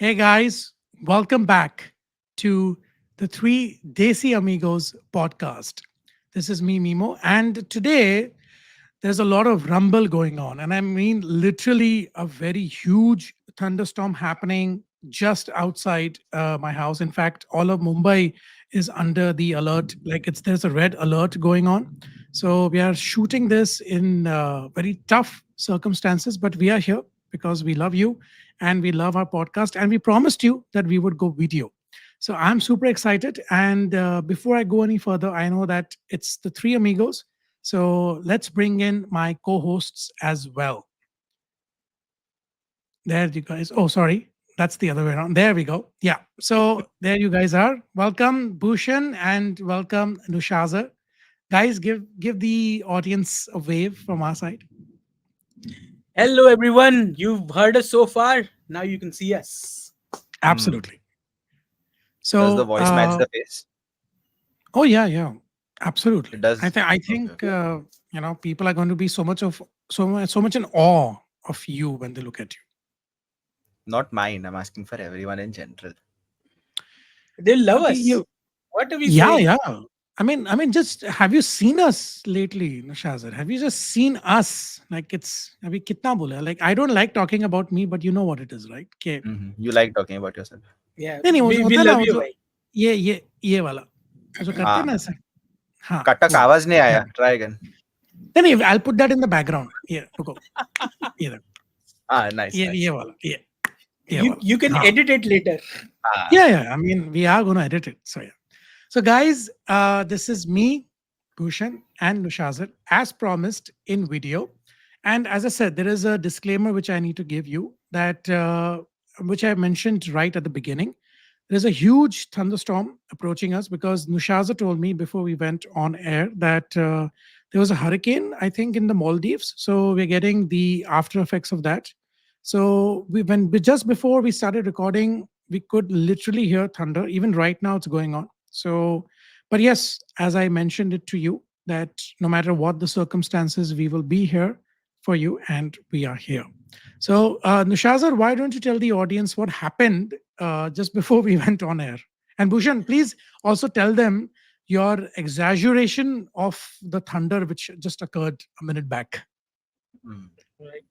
Hey guys, welcome back to the Three Desi Amigos podcast. This is me, Mimo, and today there's a lot of rumble going on, and I mean literally a very huge thunderstorm happening just outside my house. In fact, all of Mumbai is under the alert, like there's a red alert going on. So we are shooting this in very tough circumstances, but we are here because we love you and we love our podcast, and we promised you that we would go video. So I'm super excited. And before I go any further, I know that it's the three amigos, so let's bring in my co-hosts as well. There you guys. Oh, sorry. That's the other way around. There we go. Yeah. So there you guys are. Welcome, Bhushan, and welcome, Nushaza. Guys, give the audience a wave from our side. Hello, everyone. You've heard us so far. Now you can see us. Hmm. Absolutely. Does the So, voice match the face? oh yeah, yeah, absolutely. It I does. think I Okay. think people are going to be so much in awe of you when they look at you. Not mine. I'm asking for everyone in general. They love Okay, us. you. What are we Yeah, saying? yeah. I mean, just have you seen us lately, Nashazar? Have you just seen us? Like it's, abhi kitna bola? Like I don't like talking about me, but you know what it is, right? Okay. You like talking about yourself. Yeah, नहीं नहीं वो जो we होता है ना love वो you, जो bhai. ये वाला वो जो करते हैं हाँ. ना ऐसे हाँ कटक वो आवाज नहीं yeah. आया. Try again. नहीं नहीं I'll put that in the background. ये रुको ये देखो Nice, ये nice. वाला ये You वाला you can हाँ edit it later. yeah. I mean we are gonna edit it. So yeah. So guys, this is me, Bhushan, and Nushazar, as promised in video. And as I said, there is a disclaimer which I need to give you that which I mentioned right at the beginning. There's a huge thunderstorm approaching us because Nushaza told me before we went on air that there was a hurricane, I think, in the Maldives. So we're getting the after effects of that. So just before we started recording, we could literally hear thunder. Even right now, it's going on. So, but yes, as I mentioned it to you, that no matter what the circumstances, we will be here for you, and we are here. So, Nushazar, why don't you tell the audience what happened just before we went on air? And Bhushan, please also tell them your exaggeration of the thunder which just occurred a minute back. Hmm. Right.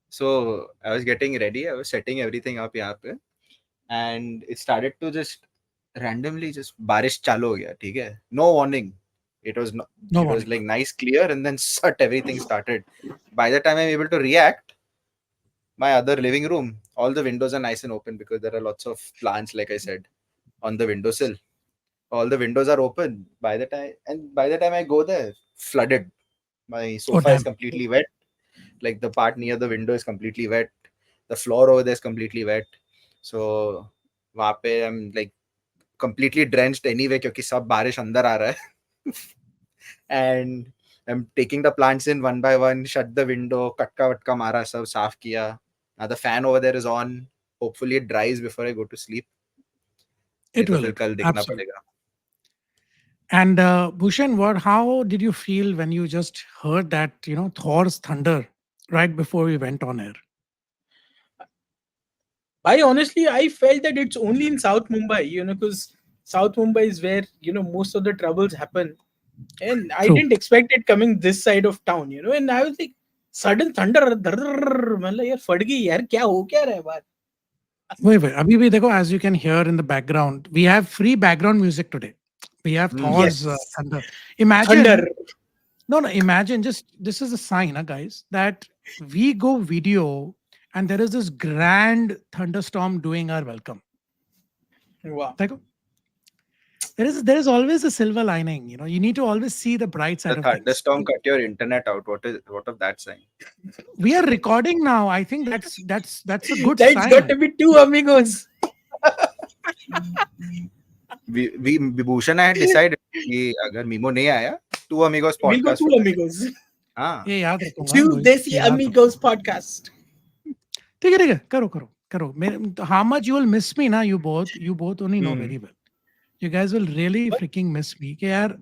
So I was getting ready. I was setting everything up यहाँ पे, and it started to just randomly just बारिश चालू हो गया. ठीक है? No warning. It was not. No It was warning. like nice, clear, and then sut everything started. By the time I'm able to react, my other living room, all the windows are nice and open because there are lots of plants, like I said, on the windowsill. All the windows are open. By the time I go there, flooded. My Oh, sofa is damn. completely wet. Like the part near the window is completely wet. The floor over there is completely wet. So वहाँ पे I'm like completely drenched anyway क्योंकि सब बारिश अंदर आ रहा है. And I'm taking the plants in one by one, shut the window, katka vatka mara, sab saaf kiya. Now the fan over there is on. Hopefully it dries before I go to sleep. नहीं It तो will, फिर it will. कल देखना Absolutely. पड़ेगा. And Bhushan, how did you feel when you just heard that, Thor's thunder right before we went on air? I honestly, I felt that it's only in South Mumbai, because South Mumbai is where most of the troubles happen, and I True. didn't expect it coming this side of town, and I was like, sudden thunder, मतलब यार फट गई यार क्या हो क्या रहा है बाहर. Wait. Abhi bhi dekho, as you can hear in the background, we have free background music today. We have Thor's Yes, thunder. thunder. Imagine, no, imagine just this is a sign, guys, that we go video and there is this grand thunderstorm doing our welcome. Wow. Dekho, there is always a silver lining. You need to always see the bright The side of things. thunderstorm cut your internet out. What of that sign? We are recording now. I think that's a good That's got sign. to be two amigos. We Vibhushan I had decided कि अगर memo नहीं आया, two amigos We'll go podcast two होगा. amigos. हाँ. ये याद रखूंगा Two boys, Desi ये याद रखूंगा. Amigos podcast. ठीक है करो how much you will miss me ना, you both only know very well. You guys will really freaking miss me कि यार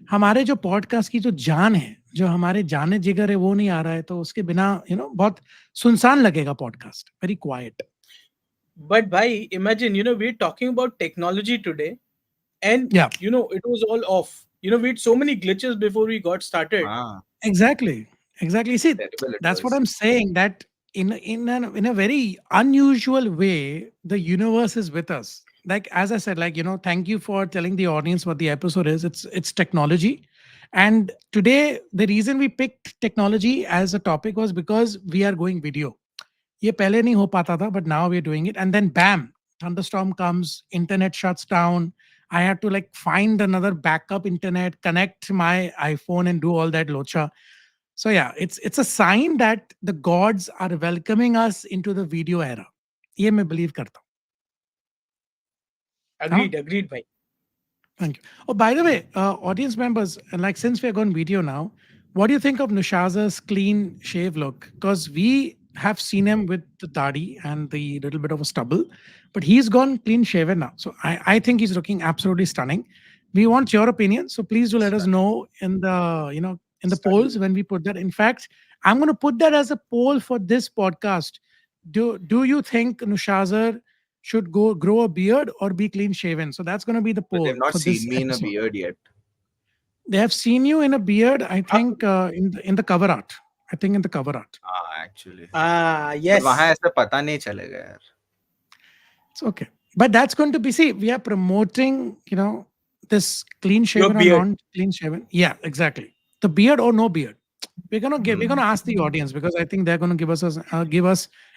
हमारे जो पॉडकास्ट की जो जान है, जो हमारे जाने जिगर है, वो नहीं आ रहा है, तो उसके बिना बहुत सुनसान लगेगा podcast. Very quite. But bhai, imagine, we're talking about technology today, and Yeah, it was all off. We had so many glitches before we got started. Ah, exactly. Exactly. See, terrible it that's what was. I'm saying. That in a very unusual way, the universe is with us. Like as I said, like thank you for telling the audience what the episode is. It's technology, and today the reason we picked technology as a topic was because we are going video. ये पहले नहीं हो पाता था, but now we're doing it. And then bam, thunderstorm comes, internet shuts down. I had to like find another backup internet, connect my iPhone, and do all that locha. So yeah, it's a sign that the gods are welcoming us into the video era. ये मैं believe करता हूँ. हाँ? Agreed, bhai. Thank you. Oh, by the way, audience members, like since we're going video now, what do you think of Nushaz's clean shave look? Because we have seen him with the dadi and the little bit of a stubble, but he's gone clean shaven now. So I think he's looking absolutely stunning. We want your opinion, so please do let us Stunning. know in the polls Stunning. when we put that. In fact, I'm going to put that as a poll for this podcast. Do you think Nushazar should go grow a beard or be clean shaven? So that's going to be the But they've poll not for seen this me in a episode. beard yet. They have seen you in a beard, I Ah, think, in the cover art. I think in the cover art. Actually. But वहाँ yes. ऐसा पता नहीं चलेगा यार. It's okay. But that's going to be, see, we are promoting, this clean Your shaven or beard. non clean shaven. Yeah, exactly. The beard or no beard. We're gonna Hmm. ask the audience because I think they're gonna give us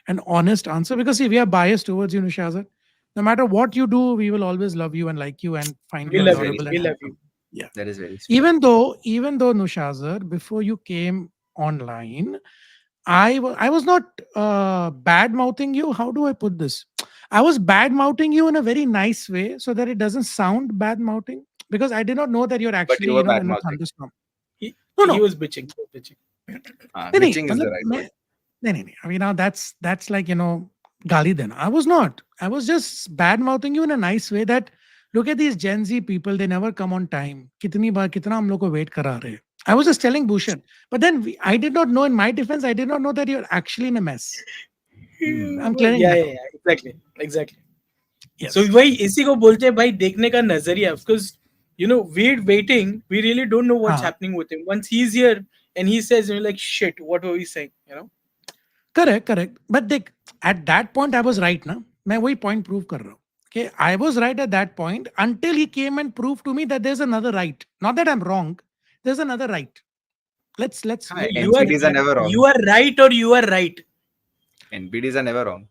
an honest answer, because see, we are biased towards you, Nishazar. No matter what you do, we will always love you and like you and find We you That is love very you. adorable We and sweet. love handsome. you. Yeah. That is very sweet. Even though Nushazar, before you came online, I was not bad mouthing you. How do I put this? I was bad mouthing you in a very nice way so that it doesn't sound bad mouthing, because I did not know that you're But actually you were bad in a mouthing. thunderstorm. He, No, he no, was bitching. He was bitching. नहीं नहीं Bitching is the मतलब right मैं word. नहीं नहीं नहीं. I mean, now that's like गाली देना. I was not. I was just bad mouthing you in a nice way that look at these Gen Z people, they never come on time. कितनी बार कितना हम लोग को wait करा रहे हैं. I was just telling Bhushan, but then I did not know. In my defense, I did not know that you're actually in a mess. Hmm. I'm clearing Yeah, that yeah, out. yeah. Exactly. So Yes. भाई इसी को बोलते हैं भाई देखने का नजरिया, because we're waiting, we really don't know what's हाँ. happening with him. Once he's here and he says, like, shit, what were we saying. Correct, correct. But at that point, I was right, ना? मैं वही point prove कर रहा हूँ. Okay, I was right at that point until he came and proved to me that there's another right. Not that I'm wrong. There's another right. Let's No, Hi, let's get NPDs are that. never you wrong. are right or you are right. NPDs are never wrong.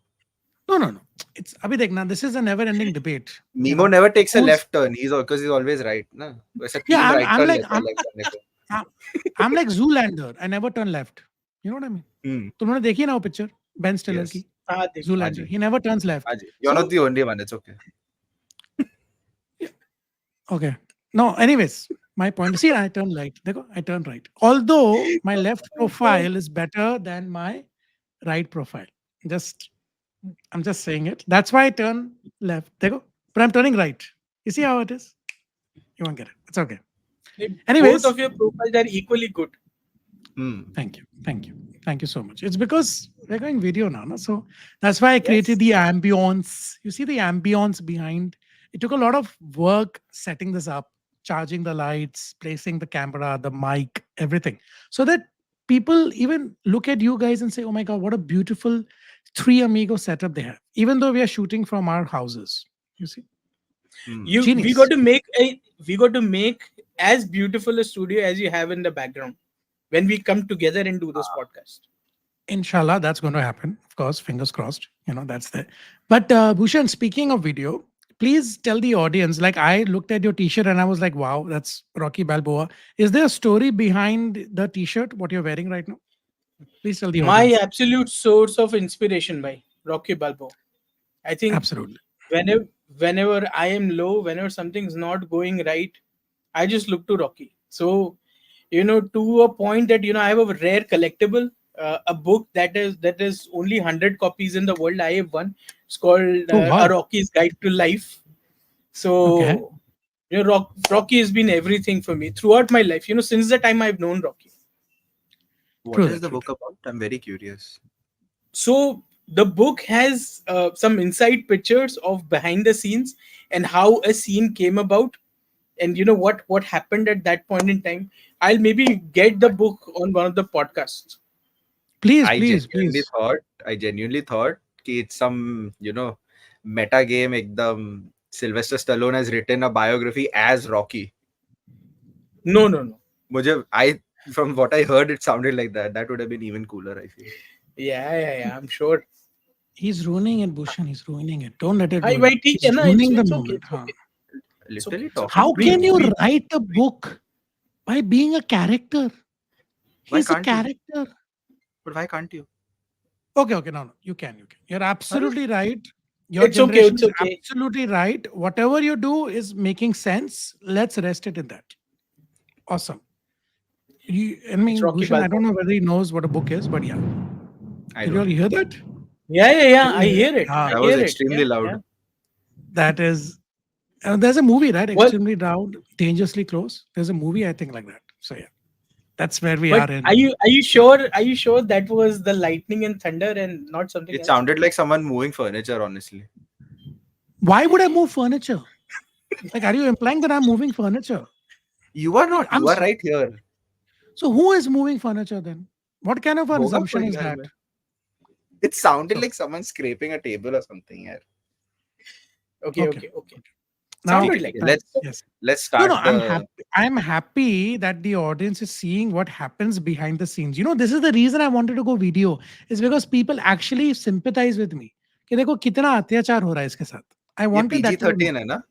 No, no, no. It's अभी देखना. This is a never-ending debate. Nemo never takes a Who's left turn. Because he's always right. Na? वैसा yeah? 3 I'm right I'm turn like लेता है left जाने को. I'm, I'm like Zoolander. I never turn left. You know what I mean? Hmm. तुमने देखी है ना वो picture Ben Stiller की Yes. हाँ देखिए. Zoolander. Haji. He never turns left. Haji. You're not So the only one. It's okay. yeah, okay. No, anyways, my point. See, I turn right. देखो, I turn right. Although my left profile is better than my right profile. Just I'm just saying it. That's why I turn left. देखो, but I'm turning right. You see how it is? You won't get it. It's okay. Both Anyways, of your profiles are equally good. Hmm. thank you. Thank you. Thank you so much. It's because we're going video now. No? So that's why I created Yes. the ambience. You see the ambience behind. It took a lot of work setting this up, charging the lights, placing the camera, the mic, everything. So that people even look at you guys and say, oh my God, what a beautiful three amigo setup they have. Even though we are shooting from our houses. You see? Hmm. You Genius. we got to make as beautiful a studio as you have in the background when we come together and do this podcast. Inshallah, that's going to happen. Of course, fingers crossed. That's there. But Bhushan, speaking of video, please tell the audience. Like, I looked at your T-shirt and I was like, "Wow, that's Rocky Balboa." Is there a story behind the T-shirt? What you're wearing right now? Please tell the My audience. absolute source of inspiration by Rocky Balboa. I think Absolutely. whenever whenever I am low, whenever something's not going right, I just look to Rocky. So, to a point that I have a rare collectible, a book that is only 100 copies in the world. I have one. It's called Oh A wow. Rocky's Guide to Life. Okay. So, Rocky has been everything for me throughout my life. Since the time I've known Rocky. What True is that. the True book that. about? I'm very curious. So the book has some inside pictures of behind the scenes and how a scene came about, and what happened at that point in time. I'll maybe get the book on one of the podcasts. Please, I please, genuinely please. thought, I genuinely thought कि it's some, meta game एकदम Sylvester Stallone has written a biography as Rocky. No, no, no. I from what I heard, it sounded like that. That would have been even cooler, I feel. Yeah, yeah, yeah, I'm sure. He's ruining it, Bhushan. He's ruining it. Don't let it I do it. might teach, He's no, ruining the it's okay, moment, it's huh? okay, it's okay, Literally it's okay. talking How to can We you him. we write a book by being a character? Why He's a can't you? character. But why can't you? Okay, okay, no, no, you can, you can. You're Arey, absolutely right. Your it's okay, generation it's is okay. absolutely right. Whatever you do is making sense. Let's rest it in that. Awesome. I It's mean, Rocky Bhushan, I Balboa. don't know whether he knows what a book is, but yeah. I Did you all don't. hear that? Yeah, yeah, yeah, Did I you hear? hear it, I Ah, That was hear it. extremely Yeah, yeah. loud. that is, there's a movie, right? Well, Extremely loud, dangerously close. There's a movie, I think, like that. So yeah, that's where we but are are in. you sure? Are you sure that was the lightning and thunder and not something It else? sounded like someone moving furniture, honestly. Why would I move furniture? Like, are you implying that I'm moving furniture? You are Like, not. You are right here. so who is moving furniture then? What kind of an होगा assumption कोई is घर that? में. It sounded So, like someone scraping a table or something. Yeah. Okay, okay. okay, okay. Now, Sounded ठीक है, like ठीक है. that. now, Let's yes. let's No, no, start I'm the. happy. I'm happy that the audience is seeing what happens behind the scenes. This is the reason I wanted to go video, is because people actually sympathize with me. कि देखो कितना अत्याचार हो रहा है इसके साथ. I ये wanted PG that to be known. 13 है ना?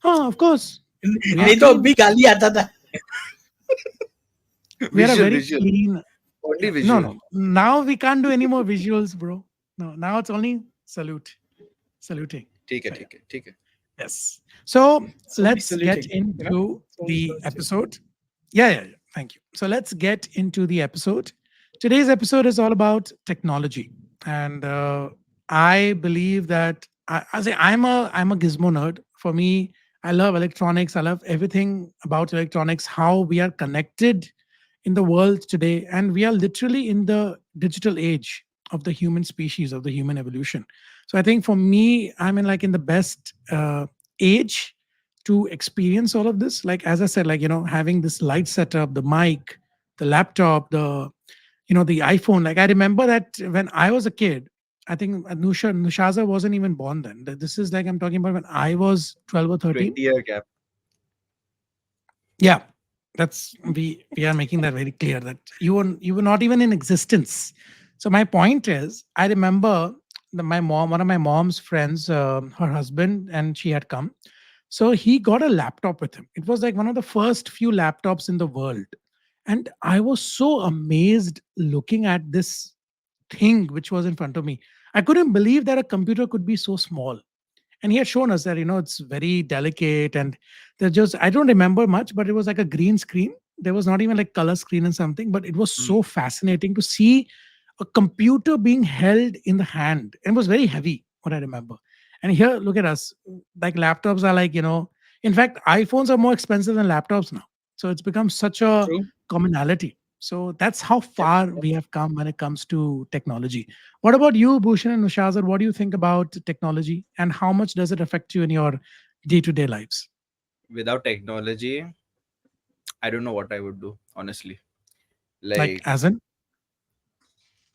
Oh, of course. We are नहीं तो अब clean. भी गाली आता था. We are a Visual, very visual. clean. Only Yeah. No, visual. no. Now we can't do any more visuals, bro. No, now it's only salute. Saluting. ठीक है, So yeah. ठीक है, ठीक है. Yes. So So be let's get saluting, into so be the saluting. episode. Yeah, yeah, yeah. Thank you. So let's get into the episode. Today's episode is all about technology, and I believe that I say I'm a gizmo nerd. For me, I love electronics. I love everything about electronics. How we are connected in the world today, and we are literally in the digital age of the human species, of the human evolution. So I think for me, I'm in the best age to experience all of this. Like as I said, like having this light setup, the mic, the laptop, the iPhone. Like I remember that when I was a kid, I think Nushaza wasn't even born then. This is like I'm talking about when I was 12 or 13. 20-year gap. Yeah, that's we are making that very clear that you were not even in existence. So my point is, I remember my mom, one of my mom's friends, her husband, and she had come. So he got a laptop with him. It was like one of the first few laptops in the world, and I was so amazed looking at this thing which was in front of me. I couldn't believe that a computer could be so small, and he had shown us that it's very delicate, and there's just I don't remember much, but it was like a green screen. There was not even like color screen and something, but it was Hmm. so fascinating to see a computer being held in the hand, and it was very heavy, what I remember. And here, look at us. Like laptops are like, in fact, iPhones are more expensive than laptops now. So it's become such a True. commonality. So that's how Yep, far yep. we have come when it comes to technology. What about you, Bhushan and Nushazar? What do you think about technology, and how much does it affect you in your day-to-day lives? Without technology, I don't know what I would do, honestly. Like, Like, as in,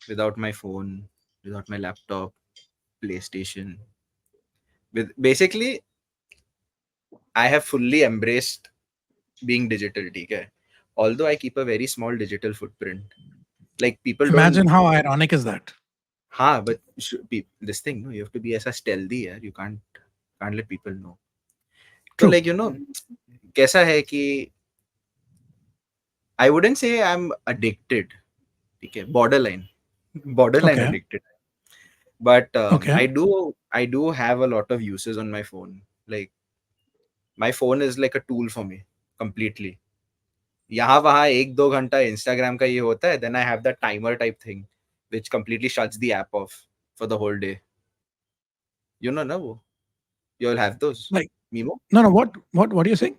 without my phone, without my laptop, PlayStation. With basically, I have fully embraced being digital, okay? Although I keep a very small digital footprint. Like people don't. imagine how ironic is that? Ha, but this thing, no, you have to be as a stealthy, yeah. You can't let people know. So True. like कैसा है कि I wouldn't say I'm addicted. Okay, borderline Okay. addicted. But Okay. I do have a lot of uses on my phone. Like my phone is like a tool for me completely. यहाँ वहाँ एक दो घंटा Instagram का ये होता है, then I have that timer type thing which completely shuts the app off for the whole day. ना वो, you'll have those, Like, Mimo. no, no. What are you saying?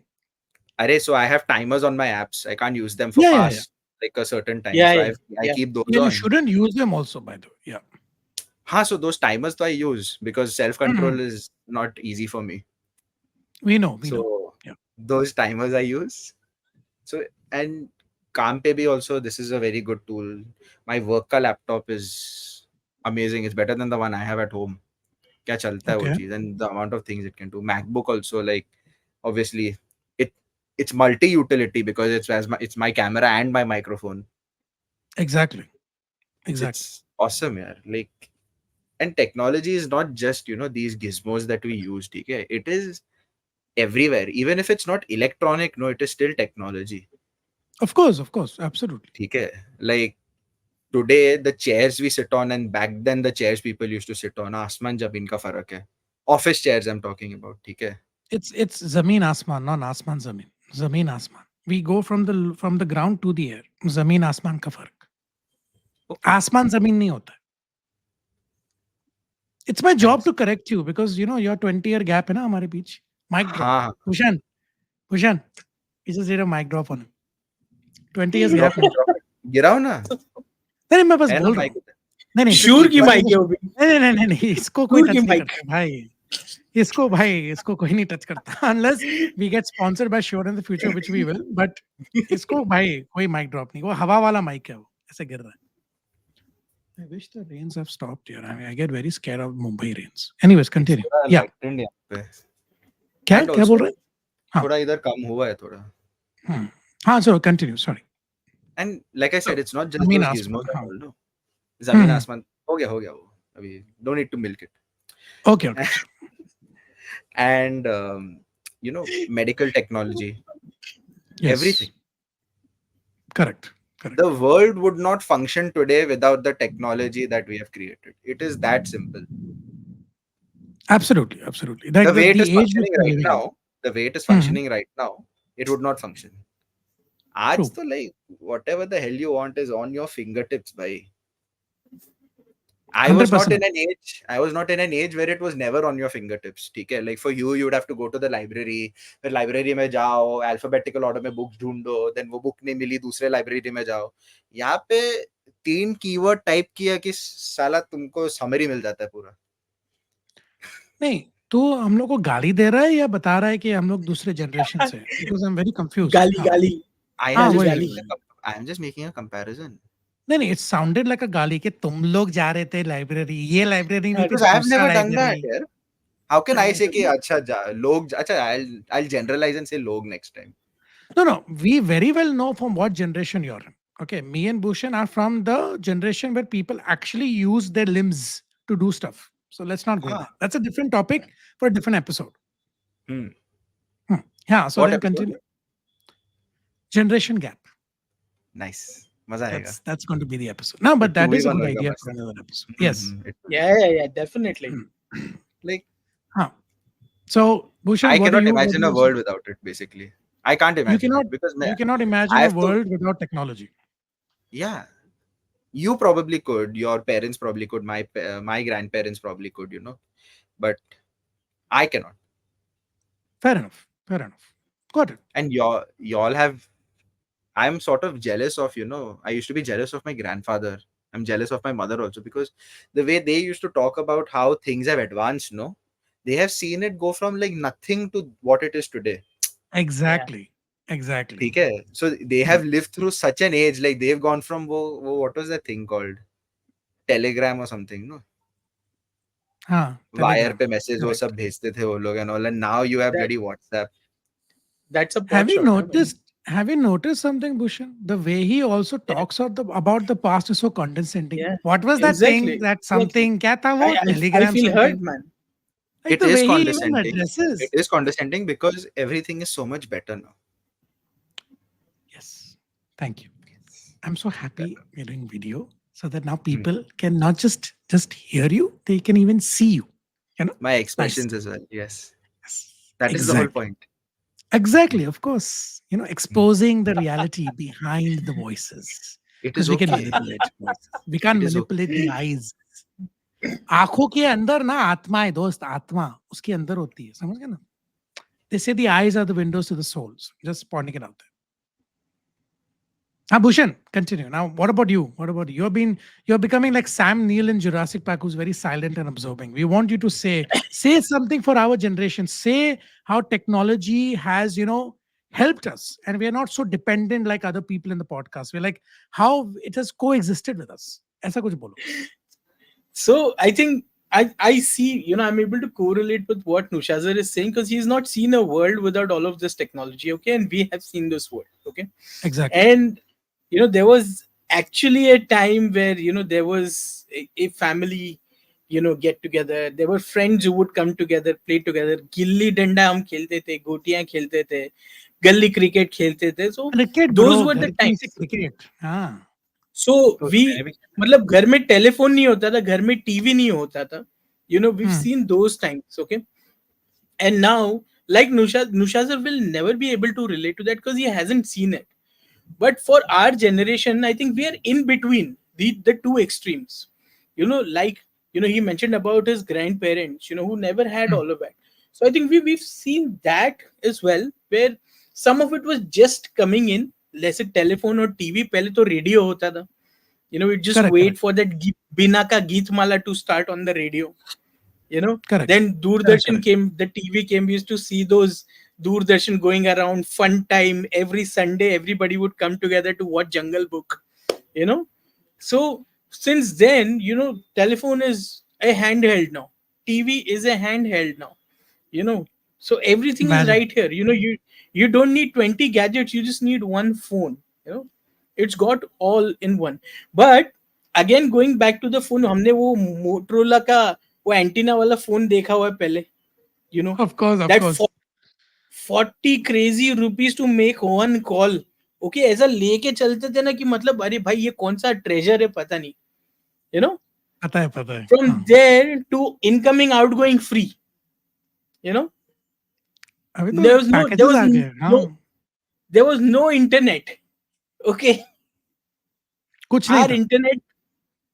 Array, so I have timers on my apps. I can't use them for Yeah. past like a certain time. Yeah, So yeah, I yeah. keep those Yeah, you on. shouldn't use them also, by the way. Yeah. So those timers I use because self Mhm. control is not easy for me. We know. So Yeah. those timers I use. So and काम पे भी also this is a very good tool. My work का laptop is amazing. It's better than the one I have at home. क्या चलता है वो Okay. चीज and the amount of things it can do. MacBook also, like, obviously it it's multi utility because it's my camera and my microphone. Exactly. It's Exactly. it's awesome, yeah. Like, and technology is not just these gizmos that we use. Okay, it is everywhere. Even if it's not electronic, no, it is still technology. Of course. Of course. Absolutely. Okay, like today the chairs we sit on and back then the chairs people used to sit on, आसमान जमीन का फर्क है. Office chairs I'm talking about. ठीक है. It's zameen asman, not asman zameen. Zameen asman. We go from the ground to the air. Zameen asman ka fark. Okay. Asman zameen nahi hota. It's my job Nice. to correct you because your 20-year gap है ना हमारे बीच. Mic drop. हाँ. Bhushan, you just did a mic drop on him. 20 years drop gap it, है. drop it. गिराओ ना. नहीं मैं बस है ना बोल रहा माइक हूँ. उधर. नहीं You should श्योर keep की one. माइक है वो भी, नहीं इसको कोई श्योर की टच नहीं माइक. करता भाई. इसको कोई नहीं टच करता unless we get sponsored by Shure in the future, which we will. But इसको भाई कोई mic drop नहीं. वो हवा वाला mic है वो. ऐसे गिर रहा है. I wish the rains have stopped here. I get very scared of Mumbai rains. Anyways, It's continue. थोड़ा Yeah. lightened यहाँ पे. क्या And क्या बोल also रहे हैं? हाँ. थोड़ा इधर कम हुआ है थोड़ा. हाँ, so continue. Sorry. And like I So, said, it's not just Zameen those Asman. gizmos and हाँ. all. No. जमीन आसमान हो गया वो. अभी don't need to milk it. Okay. And medical technology, everything. Yes. Correct. The world would not function today without the technology that we have created. It is that simple. Absolutely. The Like way it is the age which functioning we're right living in. now, the way it is Mhm. functioning right now, it would not function. आज True. तो like whatever the hell you want is on your fingertips, bhai. I was not 100%. in an age. I was not in an age where it was never on your fingertips. ठीक है, like for you, you would have to go to the library. फिर library में जाओ, alphabetical order में books ढूंढो, then वो book नहीं मिली, दूसरे library में जाओ. यहाँ पे 3 कीवर्ड टाइप किया कि साला तुमको समरी मिल जाता है पूरा. नहीं तो हम लोग को गाली दे रहा है या बता रहा है कि हम लोग दूसरे जनरेशन से हैं? Because I am very confused. गाली हाँ. गाली I am हाँ, just गाली वही गाली. making I am just making a comparison. नहीं इट साउंडेड लाइक अ गाली कि तुम लोग जा रहे थे लाइब्रेरी, ये लाइब्रेरी नहीं थी Because I have दूसरा never done लाइब्रेरी. that, यार. How can I say कि अच्छा लोग अच्छा I'll generalize and say लोग next time. No, we very well know from what generation you're in. Okay, me and Bhushan are from the generation where people actually use their limbs to do stuff. So let's not go हाँ. there. That's a different topic for a different episode. Hmm. Yeah, so What then episode? continue. Generation gap. Nice. मजा आएगा. That's going to be the episode. No, but It that is a 2v1 good होएगा idea for मस्त. another episode. Yes. Yeah, definitely. Like Huh. So, Bhushan, I what do cannot you imagine a world without it. Basically, I can't you imagine cannot it because you cannot imagine I a have to. world without technology. Yeah, you probably could. Your parents probably could. My grandparents probably could. But I cannot. Fair enough. Got it. And y'all have. I'm sort of jealous of. I used to be jealous of my grandfather. I'm jealous of my mother also because the way they used to talk about how things have advanced. No, they have seen it go from like nothing to what it is today. Exactly. ठीक है. So they have lived through such an age. Like they've gone from what was that thing called? Telegram or something, no? हाँ, Wire Telegram. पे message वो Correct. सब भेजते थे वो लोग and all. And now you have That bloody WhatsApp. that's a pot Have you shot. Huh, bhai? noticed? Have you noticed something, Bhushan? The way he also talks about the past is so condescending. Yeah, What was that thing? exactly. That something? क्या था वो? I Telegram feel hurt, something. man. Like It the is way he even condescending. addresses. It is condescending because everything is so much better now. Yes. Thank you. I'm so happy Better. we're doing video so that now people can not just hear you, they can even see you. My Nice. expressions as well. Yes. Yes. That is the whole Exactly. point. Exactly, of course. Exposing the reality behind the voices. It Because is we can okay. manipulate voices. We can't It is manipulate okay. the eyes. आंखों के अंदर ना आत्मा है दोस्त, आत्मा उसके अंदर होती है, समझ गए ना? They say the eyes are the windows to the souls. Just pointing it out there. Bhushan, continue. Now, what about you? What about you? You're becoming like Sam Neill in Jurassic Park, who's very silent and absorbing. We want you to say something for our generation. Say how technology has, helped us, and we are not so dependent like other people in the podcast. We're like how it has coexisted with us. ऐसा कुछ बोलो. So I think I see, I'm able to correlate with what Nushazar is saying, because he's not seen a world without all of this technology, okay? And we have seen this world, okay? Exactly. And there was actually a time where there was a family, get together. There were friends who would come together, play together. Gilli danda hum khelte the, gotiyan khelte the, gully cricket khelte the. So Cricket, those bro. were घर the की से times. cricket. हाँ. सो तो we मैंने भी मतलब घर में टेलीफोन नहीं होता था, घर में टीवी नहीं होता था. We've Hmm. seen those times, okay? And now, like Nushazar will never be able to relate to that because he hasn't seen it. But for our generation, I think we are in between the two extremes. Like he mentioned about his grandparents, who never had Hmm. all of that. So I think we've seen that as well, where some of it was just coming in. Let's say telephone or TV, पहले तो radio होता था. We just Correct. wait Correct. for that Bina ka Geet Mala to start on the radio. Correct. Then Correct. Doordarshan Correct. came, the TV came. We used to see those Doordarshan going around, fun time. Every Sunday, everybody would come together to watch Jungle Book. You know, so since then, telephone is a handheld now. TV is a handheld now. You know, so everything is Imagine. right here. You don't need 20 gadgets. You just need one phone. It's got all in one. But again, going back to the phone, हमने वो Motorola का वो antenna वाला phone देखा हुआ है पहले. you know Of course. Of that course. 40 crazy rupees to make one call. Okay ऐसा लेके चलते थे ना कि मतलब अरे भाई ये कौन सा ट्रेजर है पता नहीं. you know पता है. पता है. from हाँ. there to incoming outgoing free. you know अभी तो there was no there packages was आ गए. हाँ. no there was no internet. Okay. कुछ नहीं our था. internet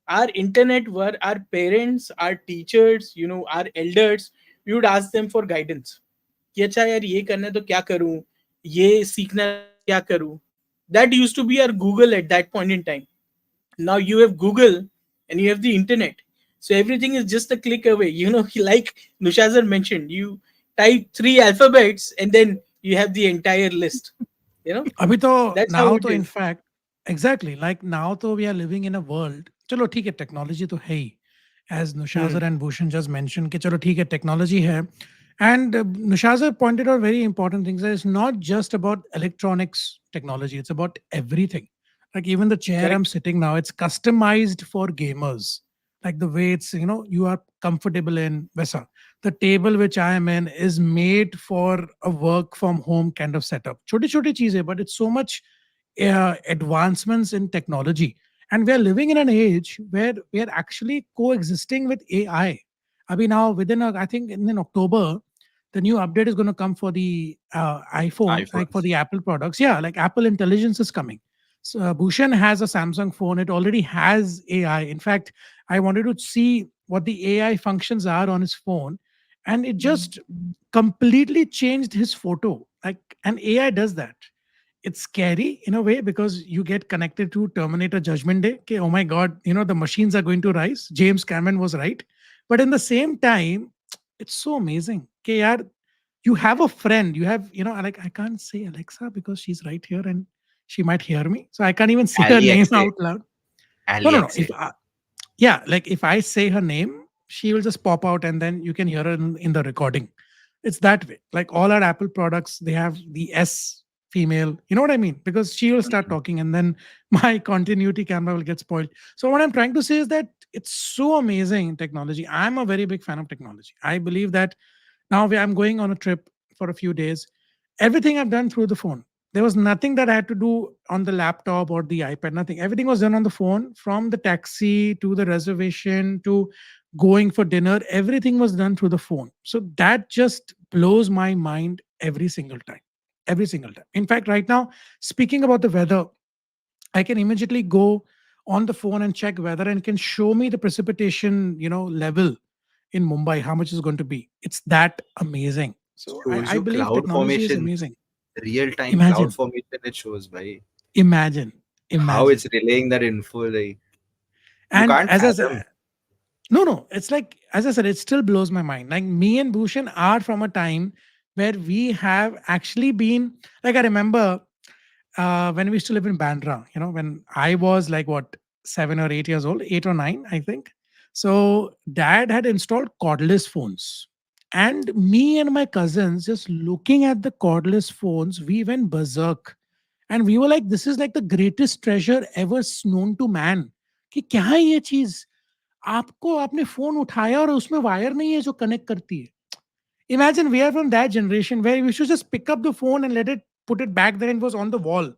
our internet were our parents, our teachers, our elders. We would ask them for guidance कि अच्छा यार ये करना है तो क्या करूं, ये सीखना है तो क्या करूं. That used to be our Google at that point in time. Now you have Google and you have the internet, so everything is just a click away. Like Nushazar mentioned, you type three alphabets and then you have the entire list. you know अभी तो that's how now it तो is. In fact exactly like now तो we are living in a world. चलो ठीक है, technology तो है ही, as Hmm. Nushajar and Bhushan just mention कि चलो ठीक है टेक्नोलॉजी है. And Nushajar pointed out very important things. It's not just about electronics technology, it's about everything. Like even the chair I'm Correct. sitting now, it's customized for gamers. Like the way it's, you are comfortable in. Vesa. The table which I am in is made for a work from home kind of setup. Choti choti cheeze, but it's so much advancements in technology. And we are living in an age where we are actually coexisting with AI. I mean, now I think in October, the new update is going to come for the iPhone, like for iPhones. the Apple products. Yeah, like Apple Intelligence is coming. So Bhushan has a Samsung phone. It already has AI. In fact, I wanted to see what the AI functions are on his phone, and it just completely changed his photo. Like, and AI does that. It's scary in a way because you get connected to Terminator Judgment Day. Okay, oh my God, the machines are going to rise. James Cameron was right. But in the same time, it's so amazing. Okay, yaar, you have a friend. You have, like, I can't say Alexa because she's right here and she might hear me. So I can't even say her name Alexa. out loud. No, no, no. Alexa. Yeah, like if I say her name, she will just pop out and then you can hear her in the recording. It's that way. Like all our Apple products, they have the S female. You know what I mean? Because she will start Mhm. talking and then my continuity camera will get spoiled. So what I'm trying to say is that it's so amazing in technology. I'm a very big fan of technology. I believe that now I'm going on a trip for a few days. Everything I've done through the phone. There was nothing that I had to do on the laptop or the iPad, nothing. Everything was done on the phone, from the taxi to the reservation to going for dinner. Everything was done through the phone. So that just blows my mind every single time. Every single time. In fact, right now, speaking about the weather, I can immediately go on the phone and check weather and can show me the precipitation, level in Mumbai, how much is going to be. It's that amazing. So Shows I you believe cloud technology is formations, amazing. real time cloud Imagine, formation it shows, bhai. imagine. how Imagine. it's relaying that info, like you And can't as I fathom. said, no, no, it's like, as I said, it still blows my mind. Like me and Bhushan are from a time where we have actually been, like, I remember when we used to live in Bandra, when I was like what, 7 or 8 years old, 8 or 9, I think. So dad had installed cordless phones. And me and my cousins just looking at the cordless phones, we went berserk. And we were like, this is like the greatest treasure ever known to man. कि क्या है ये चीज, आपको आपने phone उठाया और उसमें वायर नहीं है जो कनेक्ट करती है. Imagine we are from that generation where we should just pick up the phone and let it put it back there and it was on the wall.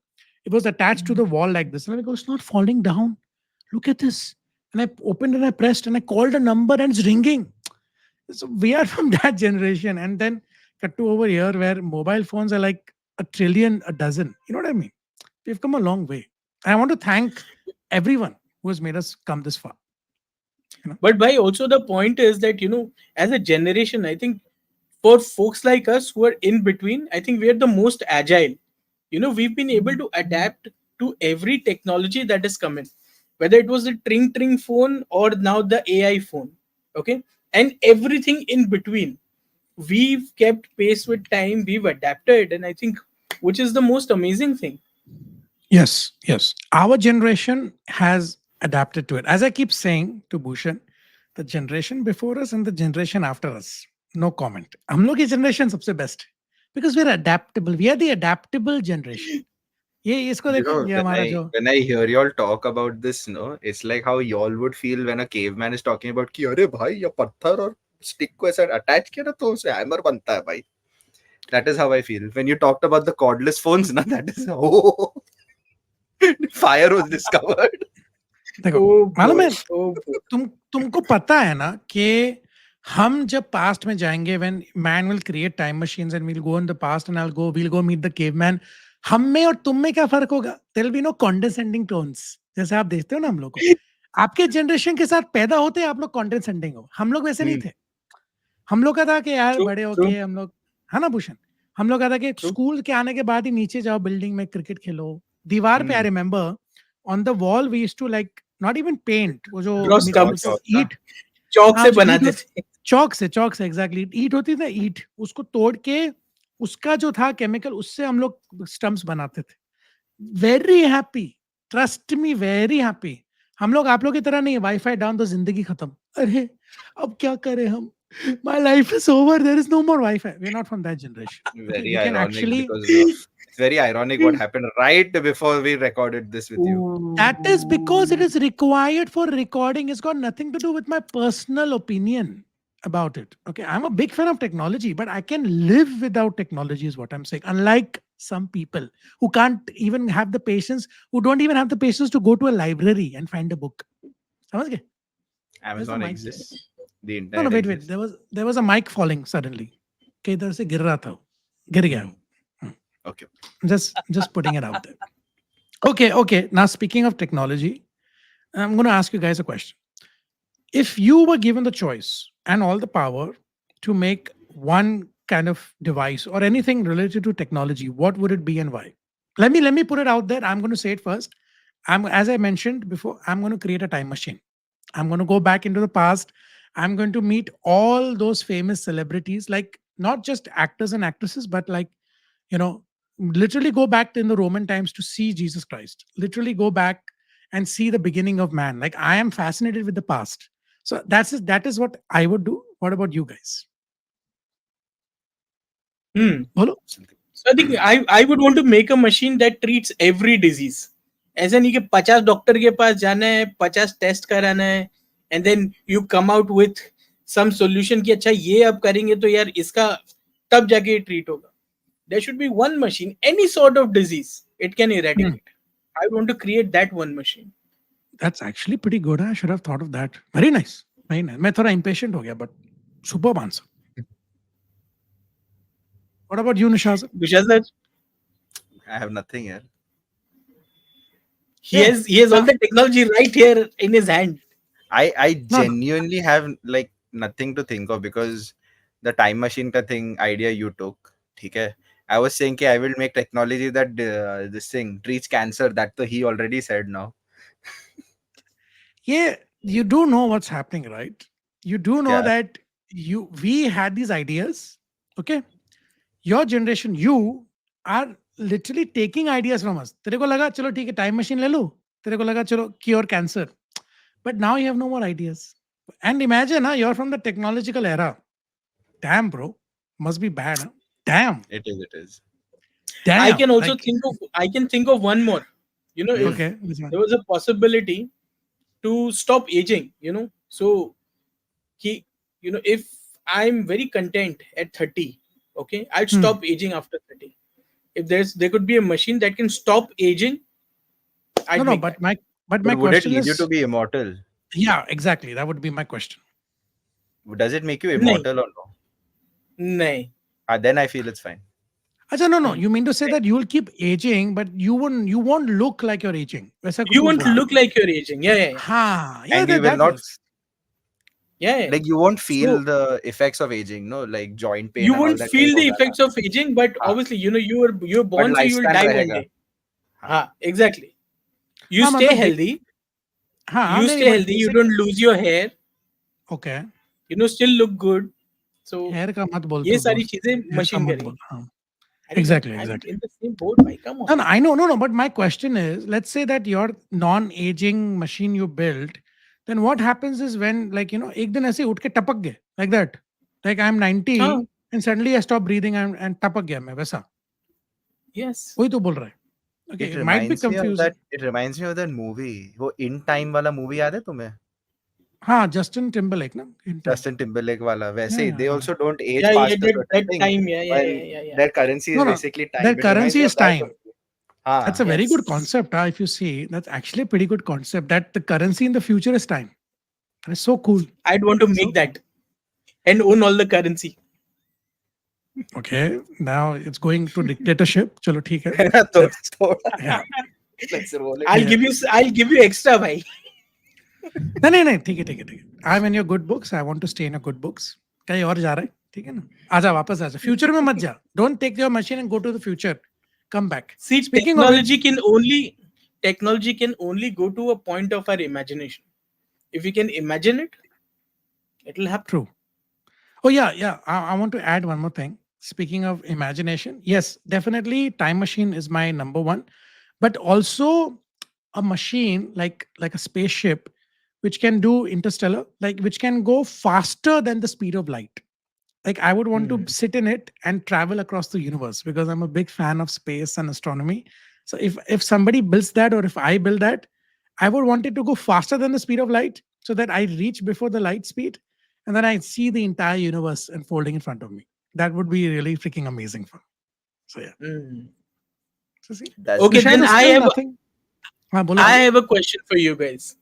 It was attached to the wall like this. And I go, it's not falling down. Look at this. And I opened and I pressed and I called a number and it's ringing. So we are from that generation. And then cut to over here where mobile phones are like a trillion a dozen. You know what I mean? We've come a long way. And I want to thank everyone who has made us come this far. But by also the point is that, as a generation, I think for folks like us who are in between, I think we are the most agile. We've been able to adapt to every technology that is coming, whether it was the tring phone or now the AI phone. Okay. And everything in between. We've kept pace with time, we've adapted, and I think which is the most amazing thing. Yes, yes. Our generation has adapted to it. As I keep saying to Bhushan, the generation before us and the generation after us, no comment. हम लोग की generation सबसे best है. Because we're adaptable. We are the adaptable generation. ये इसको You देखो, know, ये when हमारा I जो. when I hear y'all talk about this, it's like how y'all would feel when a caveman is talking about कि अरे भाई ये पत्थर और stick को ऐसा attach किया ना तो उससे hammer बनता है भाई. That is how I feel when you talked about the cordless phones. Na, that is how fire was discovered. देखो, Oh मालूम boy, है, oh boy. तुमको पता है ना कि हम जब पास्ट में जाएंगे, when man will create time machines and will go in the past and we'll go meet the caveman, हम में और तुम में क्या फर्क होगा? There will be no condescending tones. जैसे आप देखते हो ना हम लोग को, आपके जनरेशन के साथ पैदा होते आप लोग कॉन्डेसेंडिंग हो, हम लोग वैसे नहीं Hmm. थे. हम लोग का था कि यार True, बड़े true, होके हम लोग, है ना भूषण, हम लोग का था कि true. स्कूल के आने के बाद ही नीचे जाओ, बिल्डिंग में क्रिकेट खेलो. दीवार पे I Hmm. Remember on the wall we used to like not even paint, वो जो Draw Draw मिट्टी stumps. chalk. Na? ईट. चौक हाँ, से जो ईंट बनाते होती, थे. चॉक से एग्जैक्टली ईंट होती थी ना, ईंट उसको तोड़ के उसका जो था केमिकल, उससे हम लोग स्टम्प्स बनाते थे. Very happy, trust me, very happy. हम लोग आप लोग की तरह नहीं, वाईफाई डाउन तो जिंदगी खत्म. अरे अब क्या करें हम, my life is over, there is no more wifi. We are not from that generation. Okay, Very we can ironic actually. because of it's very ironic what happened right before we recorded this with you. That is because it Ooh. is required for recording. It's got nothing to do with my personal opinion about it. Okay. I'm a big fan of technology, but I can live without technology, is what I'm saying. Unlike some people who can't even have the patience, who don't even have the patience to go to a library and find a book. समझ गए? Where's the Amazon mic there? exists. The No, no, internet wait. exists. There was a mic falling suddenly. कि इधर से गिर रहा था वो. गिर गया Hmm. वो. Hmm. Okay. Just putting it out there. Okay. Now speaking of technology, I'm going to ask you guys a question. If you were given the choice and all the power to make one kind of device or anything related to technology, what would it be and why? Let me put it out there. I'm going to say it first. As I mentioned before, I'm going to create a time machine. I'm going to go back into the past. I'm going to meet all those famous celebrities, like not just actors and actresses, but like, you know, literally go back in the Roman times to see Jesus Christ. Literally go back and see the beginning of man. Like I am fascinated with the past. So that is what I would do. What about you guys? Hmm. Bolo? So I think I would want to make a machine that treats every disease. ऐसा नहीं कि 50 doctor के पास जाना है, 50 test कराना है, and then you come out with some solution कि अच्छा ये अब करेंगे तो यार इसका तब जाके ये ट्रीट होगा. There should be one machine, any sort of disease it can Hmm. eradicate. I want to create that one machine. That's actually pretty good. I should have thought of that. Very nice. Very nice. मैं थोड़ा impatient हो गया, but superb answer. What about you, Nishaz? Dushasar, I have nothing here. he Yeah. has he has all Now, the technology right here in his hand. I no. genuinely have like nothing to think of because the time machine ka thing idea you took, ठीक है? I was saying कि I will make technology that this thing treats cancer. That तो he already said now. Yeah, you do know what's happening, right? You do know Yeah. that we had these ideas. Okay, your generation, you are literally taking ideas from us. तेरे को लगा चलो ठीक है time machine ले लो. तेरे को लगा चलो cure cancer. But now you have no more ideas. And imagine, you're from the technological era. Damn, bro, must be bad. Huh? Damn, It is. It is. I damn. can also Like, think of one more. Hmm. If okay, which one? there was a possibility to stop aging, so he, if I'm very content at 30, okay, I'd Hmm. stop aging after 30. If there could be a machine that can stop aging, No, I'd no. make that. But my But would it question lead you is, to be immortal? yeah, exactly. That would be my question. Does it make you नहीं, immortal or no? नहीं. Then I feel it's fine. Acha, no, no. Hmm. You mean to say that you will keep aging, but you won't look like you're aging. वैसा कुछ You तू won't बोल रहा look है. like you're aging. Yeah, yeah, yeah. हाँ, yeah, And you will that not works. Yeah, yeah. like you won't So feel the effects of aging, no, like joint pain you and all won't that. नहीं feel the होगा ना. effects of aging, but हाँ. obviously, you're But born, so you will lifespan die one रहेगा. day. हाँ. Exactly. You हाँ, stay मतलब healthy. हाँ, You नहीं, stay but healthy. You basic. don't lose your hair. Okay. Still look good. So Hair का मत बोल ये तू सारी दोस्त. चीजें Hair का मशीन मत करेगी. बोल. हाँ. अरे मैं Exactly, I'm exactly. in the same boat, bhai. Come No, on. no, I know, no, no. But my question is, let's say that your non-aging machine you built, then what happens is when, like, एक दिन ऐसे उठ के टपक गए, like that. Like I'm 90 हाँ, and suddenly I stop breathing and टपक गया मैं वैसा. yes. वही तो बोल रहा है. Okay, It it might be reminds me of that. confusing. It reminds me of that movie. वो In Time वाला movie याद है तुम्हें? हाँ, Justin Timberlake ना in time. Justin Timberlake वाला. Yeah, वैसे ही, yeah, they yeah. also don't age Yeah, yeah. past a That certain thing. time. Yeah, yeah, yeah, When yeah, yeah. their currency is No, no. basically Their time. It reminds currency me is of that time. only. हाँ. That's a very good Yes. concept. If you see, that's actually a pretty good concept. That the currency in the future is time. That's so cool. I'd want to So make cool. that and own all the currency. Okay, now it's going to dictatorship. Chalo, theek hai. है ना तो Let's, थोड़ा yeah, let's roll it. I'll yeah. give you. I'll give you extra, bhai. नहीं नहीं नहीं ठीक है ठीक है ठीक है. I'm in your good books. I want to stay in your good books. कहीं और जा रहा है ठीक है ना. आजा वापस आजा. Future में मत जा. Don't take your machine and go to the future. Come back. See, Speaking of which, technology can only go to a point of our imagination. If we can imagine it, it will happen. true. Oh yeah, yeah. I want to add one more thing. Speaking of imagination, yes, definitely, time machine is my number one. But also a machine like a spaceship, which can do interstellar, like which can go faster than the speed of light. Like I would want to Hmm. sit in it and travel across the universe because I'm a big fan of space and astronomy. So if somebody builds that or if I build that, I would want it to go faster than the speed of light so that I reach before the light speed and then I see the entire universe unfolding in front of me. That would be really freaking amazing fun. So yeah. Hmm. So see, That's Okay, the Vishal then is I still have nothing. हाँ, बोलो I बोलो. have a question for you guys.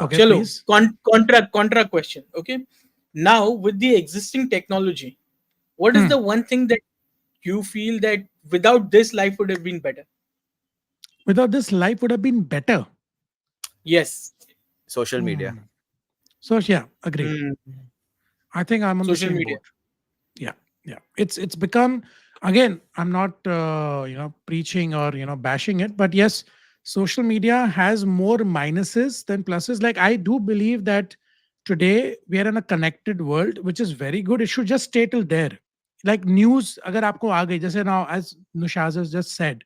Okay, Chalo, please. contra question. Okay, now with the existing technology, what is Hmm. the one thing that you feel that without this life would have been better? Without this, life would have been better. Yes. social media. Hmm. So yeah, agreed. Hmm. I think I'm on the Social same media. boat. Yeah, yeah. It's become, again. I'm not preaching or bashing it, but yes, social media has more minuses than pluses. Like I do believe that today we are in a connected world, which is very good. It should just stay till there. Like news, agar aapko aa gayi, jaise now as Nushaz has just said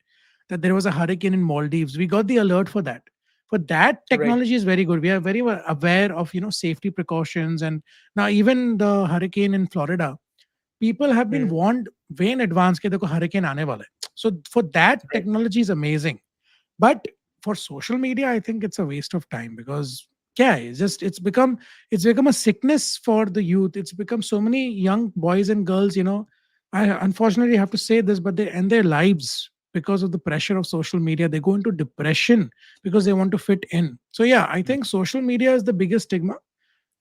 that there was a hurricane in Maldives. We got the alert for that. For that, Right. technology is very good. We are very aware of safety precautions, and now even the hurricane in Florida, people have been Hmm. warned way in advance कि देखो hurricane आने वाला है. So for that, Right. technology is amazing. But for social media, I think it's a waste of time because yeah, it's become a sickness for the youth. It's become so many young boys and girls. I unfortunately have to say this, but they end their lives because of the pressure of social media. They go into depression because they want to fit in. So yeah, I think social media is the biggest stigma.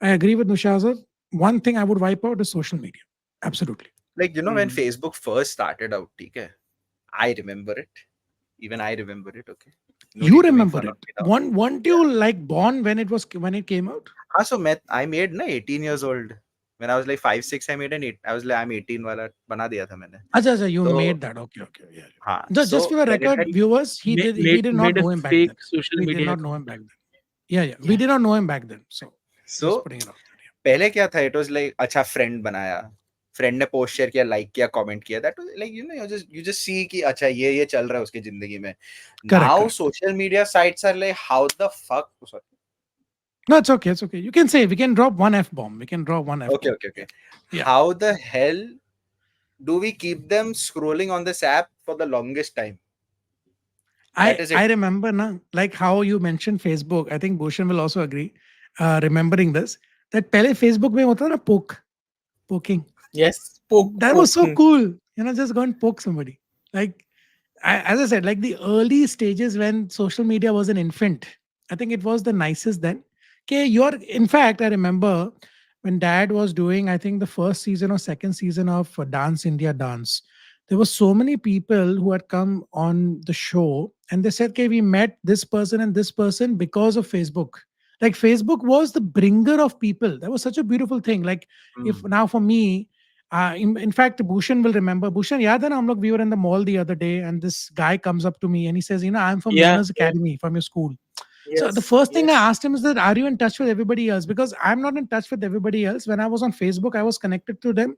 I agree with Nushazar. One thing I would wipe out is social media. Absolutely. Like when Hmm. Facebook first started out, okay, I remember it. Even I remember it. Okay, no You need to make remember fun of it. me now. Weren't Yeah. you like born when it came out? So I made na 18 years old. When I was like 5 6, I made an eight. I was like I'm 18 वाला बना दिया था मैंने. Acha, acha, you तो made that. Okay, okay. Yeah. हाँ, Just so for the when it had record, viewers, we did not Made a know him back then. fake social We did media not know account. him back then. Yeah. We Yeah. did not know him back then. So just so putting it out there. पहले क्या था, it was like अच्छा friend बनाया, friend ने post share किया, like किया, comment किया, that was like you just see कि अच्छा ये चल रहा है उसकी जिंदगी में. Correct, now correct. Social media sites are like how the fuck. No, it's okay. It's okay. You can say we can drop one F bomb. We can drop one F Okay, bomb. okay, okay. Yeah. How the hell do we keep them scrolling on this app for the longest time? That is I it. remember now, like how you mentioned Facebook. I think Bhushan will also agree. Remembering this, that पहले Facebook में होता था ना poking. Yes, That was so cool. Just go and poke somebody. Like as I said, like the early stages when social media was an infant, I think it was the nicest then. Okay, in fact, I remember when dad was doing, I think the first season or second season of Dance India Dance, there were so many people who had come on the show and they said, okay, we met this person and this person because of Facebook. Like Facebook was the bringer of people. That was such a beautiful thing. Like if Hmm. now for me, in fact, Bhushan will remember. Bhushan, yaad hai na, hum log, we were in the mall the other day, and this guy comes up to me and he says, I'm from yeah, Learners yeah, Academy, from your school. So the yes, first thing I yes, asked him is that, are you in touch with everybody else? Because I'm not in touch with everybody else. When I was on Facebook, I was connected to them,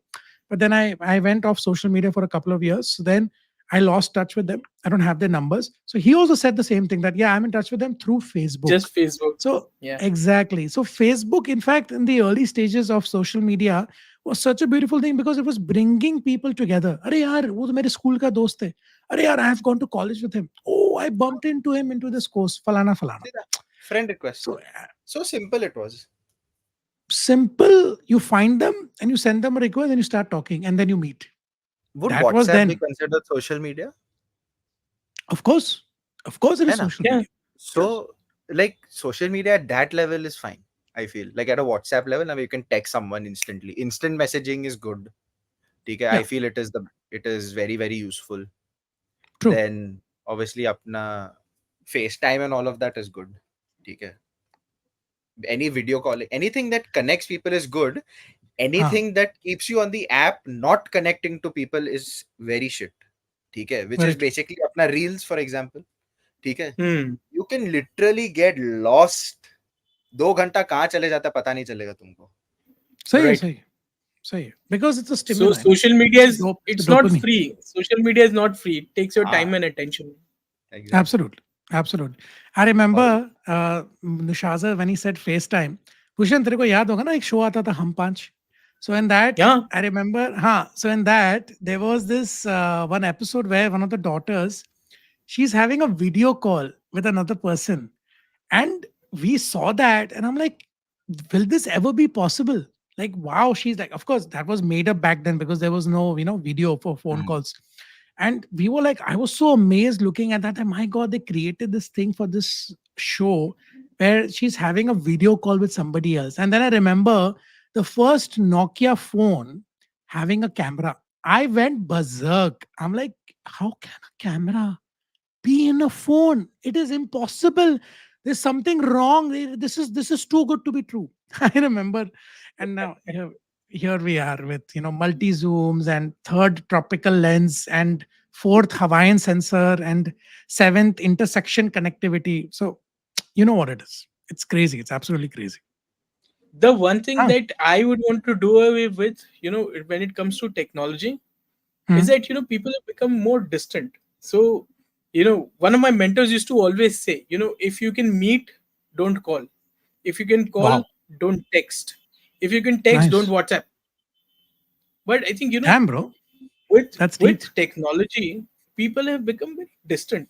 but then I went off social media for a couple of years. So then I lost touch with them. I don't have their numbers. So he also said the same thing, that yeah, I'm in touch with them through Facebook. just Facebook. So Yeah, exactly. So Facebook, in fact, in the early stages of social media, was such a beautiful thing because it was bringing people together. अरे यार वो तो मेरे school का दोस्त है. अरे यार, I have gone to college with him. Oh, I bumped into him into this course. Falana falana. See that? Friend request. So So simple it was. simple. You find them and you send them a request and you start talking and then you meet. Would That was WhatsApp be then. considered social media? Of course. Of course, it है is ना? social yeah, media. So like social media at that level is fine. I feel like at a WhatsApp level now you can text someone instantly. Instant messaging is good. ठीक है? I Yeah, feel it is very very useful. true. Then obviously अपना FaceTime and all of that is good. ठीक है? Any video calling, anything that connects people is good. Huh, Anything that keeps you on the app not connecting to people is very shit. ठीक है? Which very is true. basically अपना reels for example. ठीक है? hmm. You can literally get lost. 2 घंटा कहाँ चले जाता है पता नहीं चलेगा तुमको. Say है, Right? सही है, सही है. Because it's a So stimulant. social media is, It's a it's not dopamine. free. Social media is not free. It takes your हाँ, time and attention. exactly. Absolutely. Absolutely. I और remember Nushaza when he said FaceTime. Bhushan, तेरे को याद होगा ना एक show आता था हम पांच. So in that, Yeah, I remember, so in that, there was this one episode where one of the daughters, she's having a video call with another person. And we saw that, and I'm like, will this ever be possible? Like, wow, she's like, of course, that was made up back then because there was no, video for phone Hmm. calls. And we were like, I was so amazed looking at that. And my God, they created this thing for this show where she's having a video call with somebody else. And then I remember the first Nokia phone having a camera. I went berserk. I'm like, how can a camera be in a phone? It is impossible. There's something wrong. This is too good to be true. I remember, and now here we are with multi zooms and third tropical lens and fourth Hawaiian sensor and seventh intersection connectivity. So you know what it is. It's crazy. It's absolutely crazy. the one thing Ah, that I would want to do away with, when it comes to technology, is hmm. that people have become more distant. So one of my mentors used to always say, if you can meet, don't call. If you can call, Wow. don't text. If you can text, don't Nice. WhatsApp. But I think Damn, bro. with That's deep. with technology, people have become very distant.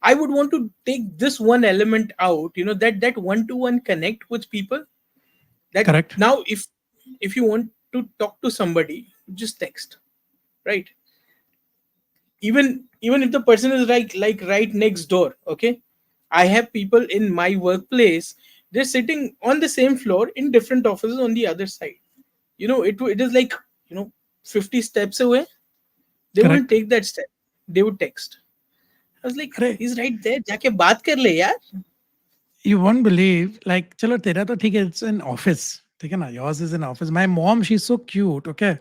I would want to take this one element out, that one-to-one connect with people. That Correct. now, if you want to talk to somebody, just text, right? Even if the person is like right next door, okay. I have people in my workplace, they're sitting on the same floor in different offices on the other side. It is like, 50 steps away. They wouldn't Correct. take that step. They would text. I was like, Arey, he's right there, जाके बात कर ले यार. you won't believe, like, chalo, tera to theek hai, it's an office. ठीक है ना, yours is in office. My mom, she's so cute. Okay,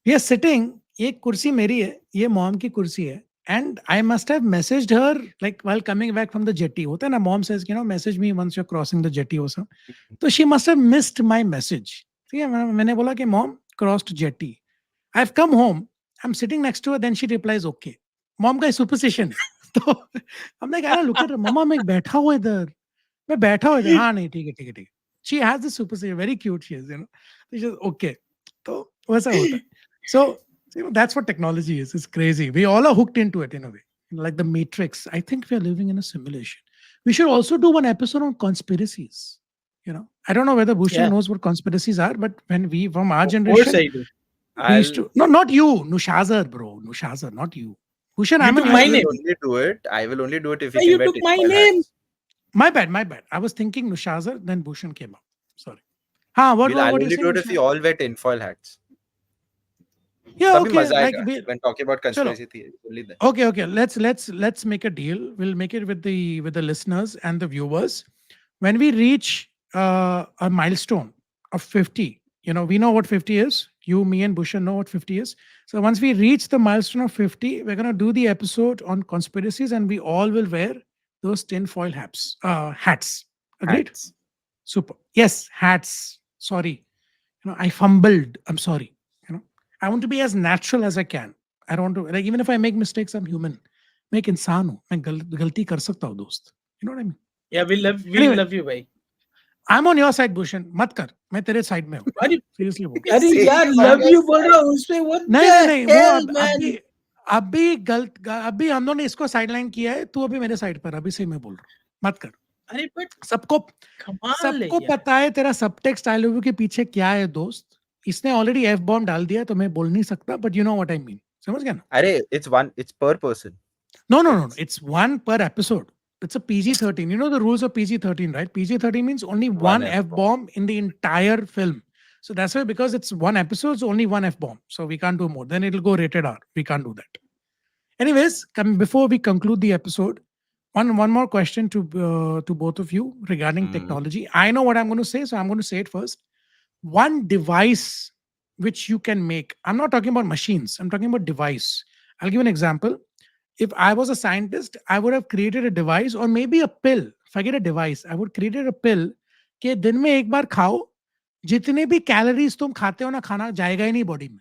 we are sitting, एक कुर्सी मेरी है, ये मॉम की कुर्सी है, and I must have messaged her like while coming back from the jetty. होता है ना, mom says, message me once you're crossing the jetty or something. तो she must have missed my message. ठीक है, मैंने बोला कि mom crossed jetty. I've come home, I'm sitting next to her, then she replies okay. Mom का superstition है तो हम like, अरे look at her, मम्मा मैं बैठा हुआ इधर, मैं बैठा हुआ इधर, हाँ नहीं ठीक है ठीक है ठीक है, she has this superstition, very cute she is, so she's okay, तो वैसा होता है. So that's what technology is. It's crazy. We all are hooked into it in a way, like the Matrix. I think we are living in a simulation. We should also do one episode on conspiracies. I don't know whether Bhushan Yeah, knows what conspiracies are, but when we, from our of course generation, I do. we used I'll to, no, not you, Nushazar, bro, Nushazar, not you. Bhushan, You I'm, took I, my I will name. only do it. I will only do it if we Why can you wear took my tinfoil name? hats. my bad. I was thinking Nushazar, then Bhushan came up. Sorry. What, I'll what are you only do saying, it if we Nushazar? all wear tinfoil hats. Yeah, तभी okay. मजा Like, आएगा. When talking about chalo. conspiracy theories, only then. Okay. Let's make a deal. We'll make it with the listeners and the viewers. When we reach a milestone of 50, we know what 50 is. You, me, and Bhushan know what 50 is. So once we reach the milestone of 50, we're gonna do the episode on conspiracies, and we all will wear those tinfoil hats. Agreed? Hats. Super. Yes, hats. Sorry. I fumbled. I'm sorry. I want to be as natural as I can. I don't want to, like, even if I make mistakes, I'm human. मैं एक इंसान हूँ, मैं गलती कर सकता हूँ दोस्त. You know what I mean? Yeah, we'll Anyway, love you, bhai. I'm on your side, Bhushan. मत कर, मैं तेरे साइड में हूँ. अरे Seriously बोल रहा हूँ. अरे Saying यार he's on love your you बोल side. रहा हूँ उसमें, what नहीं नहीं the नहीं, वो hell man. अभी हम लोगों ने इसको साइडलाइन किया है, तू अभी मेरे साइड पर, अभी से मैं बोल रहा हूँ, मत कर. अरे but सबको कमाल है सबको यार. पता है तेरा सबटेक्स्ट आई लव यू के पीछे क्या है दोस्त. इसने ऑलरेडी एफ बॉम्ब डाल दिया, तो मैं बोल नहीं सकता, but you know what I mean. समझ गया ना? Arey, it's per person. No. It's It's one per episode. It's a PG-13. You know the rules of PG-13, right? PG-13 means only one one F F bomb. bomb in the entire film. So that's why, because it's one episode, so only one F bomb. So we can't do more. Then it'll go rated R. We can't do that. Anyways, before we conclude the episode, one more question to both of you regarding Mm. technology. I know what I'm going to say, so I'm going to say it first. One device which you can make. I'm not talking about machines. I'm talking about device. I'll give an example. If I was a scientist, I would have created a device, or maybe a pill. Forget a device. I would created a pill कि दिन में एक बार खाओ, जितने भी calories तुम खाते हो ना, खाना जाएगा ही नहीं बॉडी में,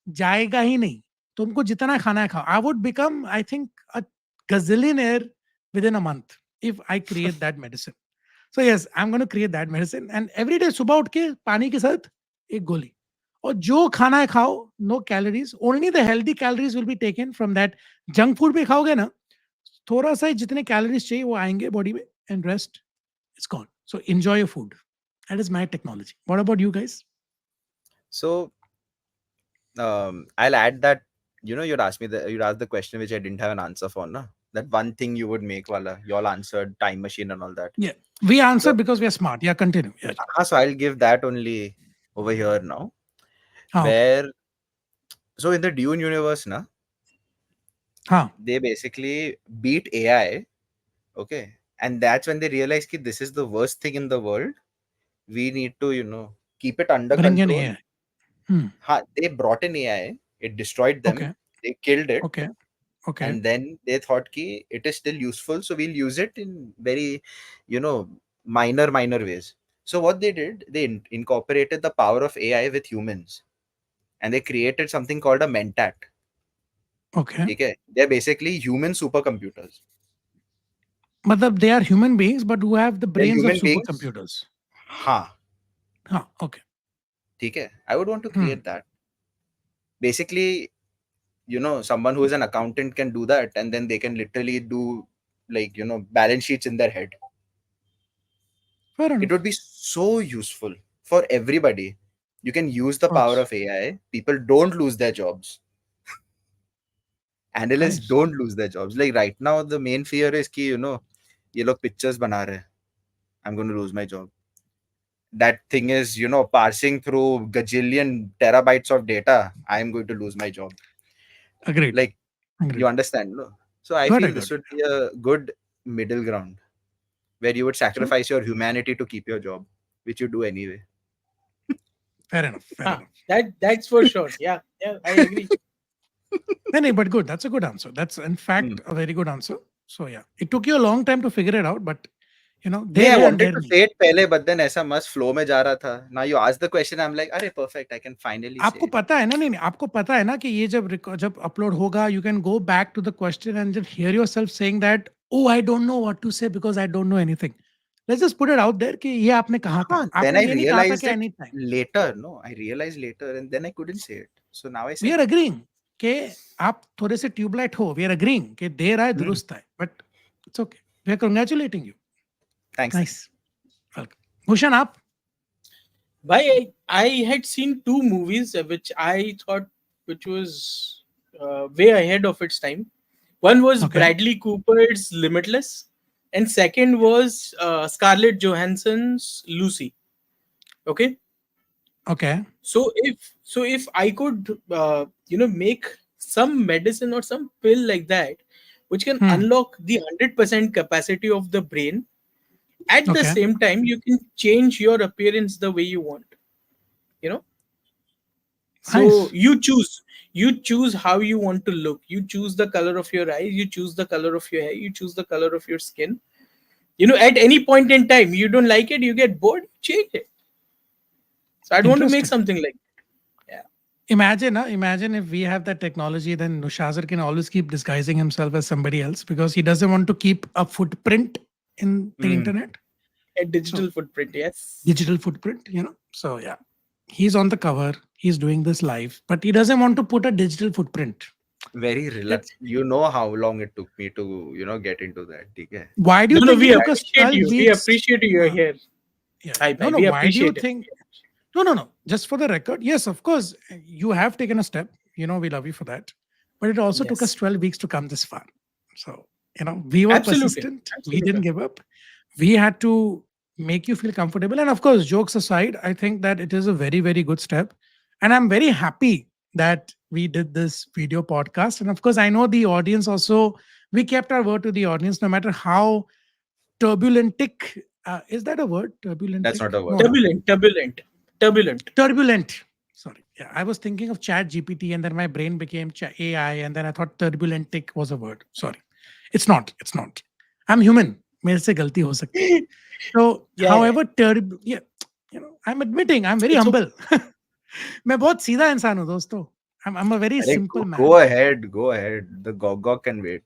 जाएगा ही नहीं. तुमको जितना खाना है खाओ. I would become, I think, a gazillionaire within a month if I create that medicine. So yes, I'm going to create that medicine, and every day सुबह उठ के पानी के साथ एक गोली, और जो खाना है खाओ, no calories, only the healthy calories will be taken from that. Junk food भी खाओगे ना, थोड़ा सा ही जितने कैलोरीज चाहिए वो आएंगे बॉडी में, and rest is gone. So enjoy your food. That is my technology. What about you guys? So I'll add that you'd asked the question which I didn't have an answer for, na? That one thing you would make, wala. You all answered time machine and all that. Yeah, we answer So, because we are smart. Yeah, continue. Yeah. so I'll give that only over here now. Okay. Where so in the Dune universe, na, हाँ. they basically beat AI. Okay. And that's when they realize that this is the worst thing in the world. We need to, keep it under Bring in control. AI. Hmm. They brought in AI, it destroyed them, Okay. they killed it, Okay. Okay. and then they thought ki it is still useful, so we'll use it in very, minor ways. So what they did, they incorporated the power of AI with humans, and they created something called a mentat. Okay. Okay, they're basically human supercomputers. मतलब they are human beings but who have the They're brains of human beings. supercomputers. Ha. हाँ. Okay. Okay, I would want to Hmm. create that. Basically, someone who is an accountant can do that, and then they can literally do, like, balance sheets in their head. Fair It enough. would be so useful for everybody. You can use the Of power course. of AI. People don't lose their jobs. Analysts Nice. don't lose their jobs. Like right now, the main fear is ki, ye log pictures bana rahe. I'm going to lose my job. That thing is, parsing through gajillion terabytes of data. I'm going to lose my job. Agreed. Like, you Agreed. understand, no? So I Got feel it. this Got it. would be a good middle ground where you would So sacrifice your humanity to keep your job, which you do anyway. Fair enough. Fair Huh. enough. That's for sure. Yeah, yeah, I agree. No, no, but good. That's a good answer. That's in Hmm. fact a very good answer. So yeah, it took you a long time to figure it out, but नहीं, I there है wanted अंधेर to नहीं. say it पहले, but then ऐसा मस्त flow में जा रहा था. Now you ask the question, I'm like, अरे perfect, I can finally say आपको it. पता है ना, नहीं नहीं, आपको पता है ना कि ये जब अपलोड होगा, you can go back to the question and just hear yourself saying that oh I don't know what to say because I don't know anything. Let's just put it out there कि ये आपने कहा था. हाँ, then आपने I ये नहीं कहा था realized कि it any time. later. No, I realized later, and then I couldn't say it. So now I we said are it. Agreeing कि आप थोड़े से ट्यूबलाइट हो. वी आर एग्रीइंग कि देर आए Hmm. दुरुस्त है. But it's okay. We are congratulating you. Thanks, nice. thanks. Welcome. Bhushan आप. I had seen two movies which I thought which was way ahead of its time. One was Okay. Bradley Cooper's Limitless, and second was Scarlett Johansson's Lucy. Okay, Okay. so if I could make some medicine or some pill like that which can Hmm. unlock the 100% capacity of the brain, at the Okay. same time you can change your appearance the way you want, you know so Nice. you choose how you want to look, you choose the color of your eyes, you choose the color of your hair, you choose the color of your skin. At any point in time you don't like it, you get bored, change it. So I'd want to make Interesting. something like that. Yeah. Imagine if we have that technology, then Nushazar can always keep disguising himself as somebody else because he doesn't want to keep a footprint in the Hmm. internet. A digital So footprint, yes. digital footprint. So yeah, he's on the cover. He's doing this live, but he doesn't want to put a digital footprint. Very reluctant. Let's. You know how long it took me to, get into that. Okay. Why do you No, no, think we it took us appreciate 12 you. We weeks? appreciate you. You're Uh, here. yeah. Bye No, bye. no. We Why do you appreciate it. think? No, no, no. Just for the record, yes, of course, you have taken a step. We love you for that. But it also took us Yes. 12 weeks to come this far. So, we were Absolutely. persistent. We didn't Absolutely. give up. We had to make you feel comfortable. And of course, jokes aside, I think that it is a very, very good step. And I'm very happy that we did this video podcast. And of course, I know the audience also, we kept our word to the audience, no matter how turbulentic. Is that a word? That's Turbulentic? not a No, word. no. Turbulent. Turbulent. Sorry. Yeah, I was thinking of Chat GPT and then my brain became AI and then I thought turbulentic was a word. Sorry. It's not. It's not. I'm human. मेरे से गलती हो सकती है. So, Yeah, yeah. however, yeah, I'm admitting I'm very It's okay. humble. मैं बहुत सीधा इंसान हूँ दोस्तों. I'm a very Arey, simple go man. ahead. Go ahead. The Gog can wait.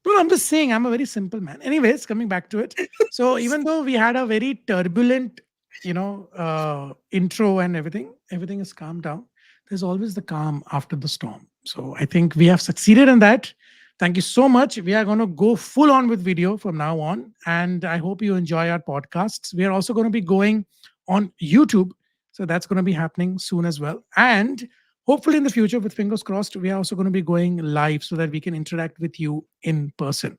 No, I'm just saying I'm a very simple man. Anyways, coming back to it. So even though we had a very turbulent, intro and everything is calmed down. There's always the calm after the storm. So I think we have succeeded in that. Thank you so much. We are going to go full on with video from now on. And I hope you enjoy our podcasts. We are also going to be going on YouTube. So that's going to be happening soon as well. And hopefully in the future, with fingers crossed, we are also going to be going live so that we can interact with you in person.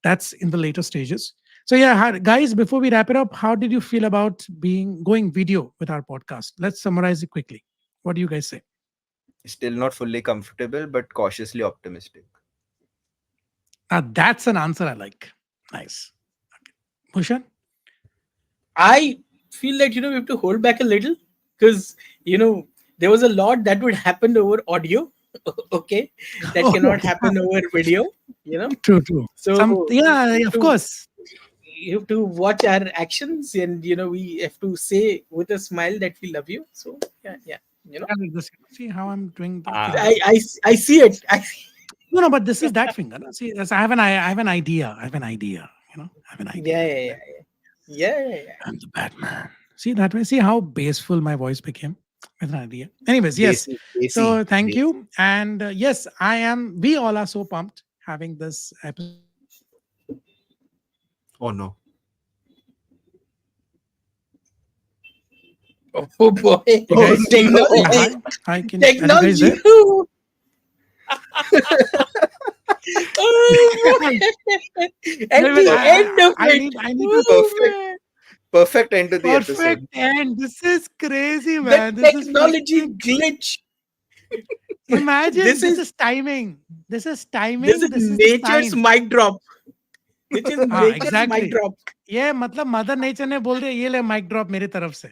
That's in the later stages. So yeah, guys, before we wrap it up, how did you feel about going video with our podcast? Let's summarize it quickly. What do you guys say? Still not fully comfortable, but cautiously optimistic. That's an answer I like. Nice. Okay. Bhushan? I feel that we have to hold back a little because there was a lot that would happen over audio. Okay, that Oh, cannot yeah. happen over video. You know, True, true. so Yeah, you have of to course. you have to watch our actions, and we have to say with a smile that we love you. So yeah, yeah. You know, Yeah, like this. See how I'm doing the Ah, finger? I see it. No, no, but this is that finger. No? See, I have an idea. I have an idea. I have an Yeah, idea. yeah, yeah, yeah, yeah, yeah. I'm the Batman. See that way? See how baseful my voice became? With an idea. Anyways, yes. Desi, Desi, So thank Desi. you. And yes, we all are so pumped having this episode. Oh no. Oh boy, Hey Oh guys. Yeah, no. technology, hi. Are you guys technology. there? Oh boy. At Wait, the end of I it. need to Oh Perfect. man. Perfect end to the perfect episode. end. This is crazy, The man. This is technology freaking glitch. imagine This this is is timing. This is this timing. is This is the nature's sign. mic drop. This is nature's mic Exactly. drop. ये मतलब mother nature ने बोल दिया ये ले mic drop मेरी तरफ से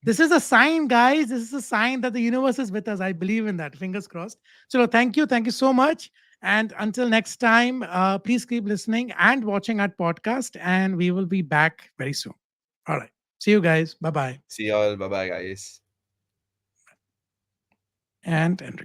This is a sign, guys. This is a sign that the universe is with us. I believe in that. Fingers crossed. So, thank you. Thank you so much. And until next time, please keep listening and watching our podcast. And we will be back very soon. All right. See you guys. Bye bye. See y'all. Bye bye, guys. And end